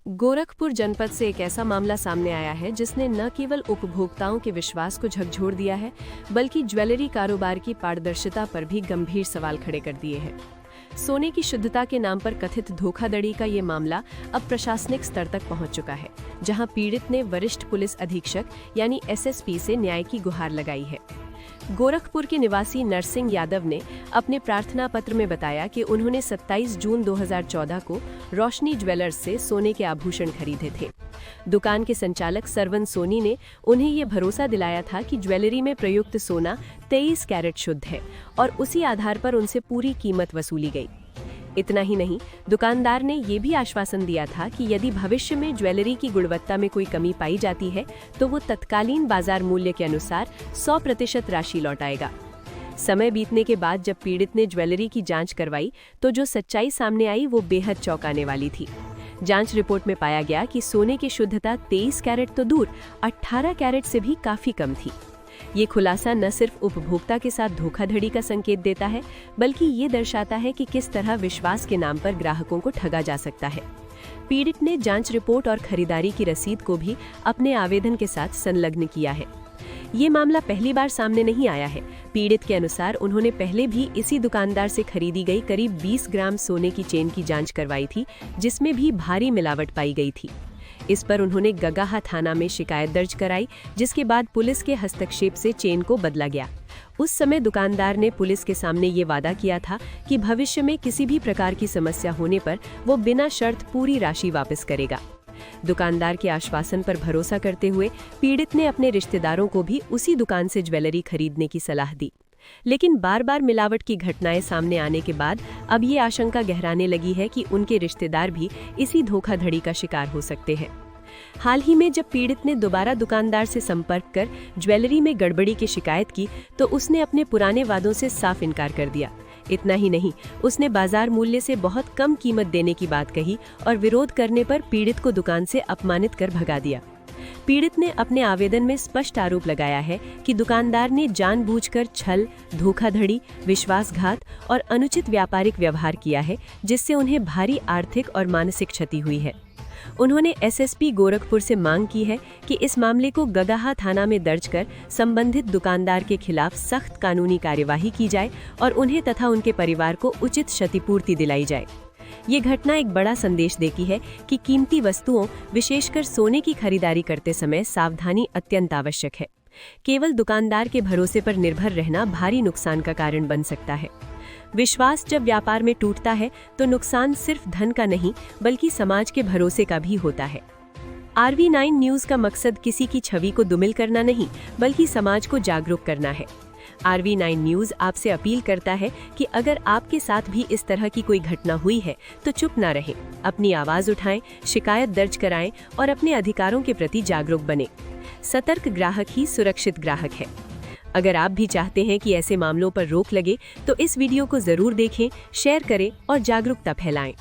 गोरखपुर जनपद से एक ऐसा मामला सामने आया है जिसने न केवल उपभोक्ताओं के विश्वास को झकझोर दिया है, बल्कि ज्वेलरी कारोबार की पारदर्शिता पर भी गंभीर सवाल खड़े कर दिए हैं। सोने की शुद्धता के नाम पर कथित धोखाधड़ी का ये मामला अब प्रशासनिक स्तर तक पहुंच चुका है, जहां पीड़ित ने वरिष्ठ पुलिस अधीक्षक यानी एसएसपी से न्याय की गुहार लगाई है। गोरखपुर के निवासी नरसिंह यादव ने अपने प्रार्थना पत्र में बताया कि उन्होंने 27 जून 2014 को रोशनी ज्वेलर्स से सोने के आभूषण खरीदे थे। दुकान के संचालक सरवन सोनी ने उन्हें ये भरोसा दिलाया था कि ज्वेलरी में प्रयुक्त सोना 23 कैरेट शुद्ध है और उसी आधार पर उनसे पूरी कीमत वसूली गई। इतना ही नहीं, दुकानदार ने ये भी आश्वासन दिया था कि यदि भविष्य में ज्वेलरी की गुणवत्ता में कोई कमी पाई जाती है तो वो तत्कालीन बाजार मूल्य के अनुसार 100% राशि लौटाएगा। समय बीतने के बाद जब पीड़ित ने ज्वेलरी की जांच करवाई तो जो सच्चाई सामने आई वो बेहद चौंकाने वाली थी। जांच रिपोर्ट में पाया गया कि सोने की शुद्धता 23 कैरेट तो दूर 18 कैरेट से भी काफी कम थी। ये खुलासा न सिर्फ उपभोक्ता के साथ धोखाधड़ी का संकेत देता है, बल्कि ये दर्शाता है कि किस तरह विश्वास के नाम पर ग्राहकों को ठगा जा सकता है। पीड़ित ने जांच रिपोर्ट और खरीदारी की रसीद को भी अपने आवेदन के साथ संलग्न किया है। ये मामला पहली बार सामने नहीं आया है। पीड़ित के अनुसार उन्होंने पहले भी इसी दुकानदार से खरीदी गई करीब 20 ग्राम सोने की चेन की जांच करवाई थी, जिसमें भी भारी मिलावट पाई गई थी। इस पर उन्होंने गगाहा थाना में शिकायत दर्ज कराई, जिसके बाद पुलिस के हस्तक्षेप से चेन को बदला गया। उस समय दुकानदार ने पुलिस के सामने ये वादा किया था कि भविष्य में किसी भी प्रकार की समस्या होने पर वो बिना शर्त पूरी राशि वापस करेगा। दुकानदार के आश्वासन पर भरोसा करते हुए पीड़ित ने अपने रिश्तेदारों को भी उसी दुकान से ज्वेलरी खरीदने की सलाह दी। लेकिन बार बार मिलावट की घटनाएं सामने आने के बाद अब ये आशंका गहराने लगी है कि उनके रिश्तेदार भी इसी धोखाधड़ी का शिकार हो सकते हैं। हाल ही में जब पीड़ित ने दोबारा दुकानदार से संपर्क कर ज्वेलरी में गड़बड़ी की शिकायत की तो उसने अपने पुराने वादों से साफ इनकार कर दिया। इतना ही नहीं, उसने बाजार मूल्य से बहुत कम कीमत देने की बात कही और विरोध करने पर पीड़ित को दुकान से अपमानित कर भगा दिया। पीड़ित ने अपने आवेदन में स्पष्ट आरोप लगाया है कि दुकानदार ने जानबूझकर छल, धोखाधड़ी, विश्वासघात और अनुचित व्यापारिक व्यवहार किया है, जिससे उन्हें भारी आर्थिक और मानसिक क्षति हुई है। उन्होंने एसएसपी गोरखपुर से मांग की है कि इस मामले को गगाहा थाना में दर्ज कर संबंधित दुकानदार के खिलाफ सख्त कानूनी कार्यवाही की जाए और उन्हें तथा उनके परिवार को उचित क्षतिपूर्ति दिलाई जाए। ये घटना एक बड़ा संदेश देती है कि कीमती वस्तुओं, विशेषकर सोने की खरीदारी करते समय सावधानी अत्यंत आवश्यक है। केवल दुकानदार के भरोसे पर निर्भर रहना भारी नुकसान का कारण बन सकता है। विश्वास जब व्यापार में टूटता है तो नुकसान सिर्फ धन का नहीं, बल्कि समाज के भरोसे का भी होता है। RV9 न्यूज़ का मकसद किसी की छवि को दुमिल करना नहीं, बल्कि समाज को जागरूक करना है। RV9 न्यूज़ आपसे अपील करता है कि अगर आपके साथ भी इस तरह की कोई घटना हुई है तो चुप ना रहें, अपनी आवाज़ उठाएं, शिकायत दर्ज कराएं और अपने अधिकारों के प्रति जागरूक बनें। सतर्क ग्राहक ही सुरक्षित ग्राहक है। अगर आप भी चाहते हैं कि ऐसे मामलों पर रोक लगे तो इस वीडियो को जरूर देखें, शेयर करें और जागरूकता फैलाएं।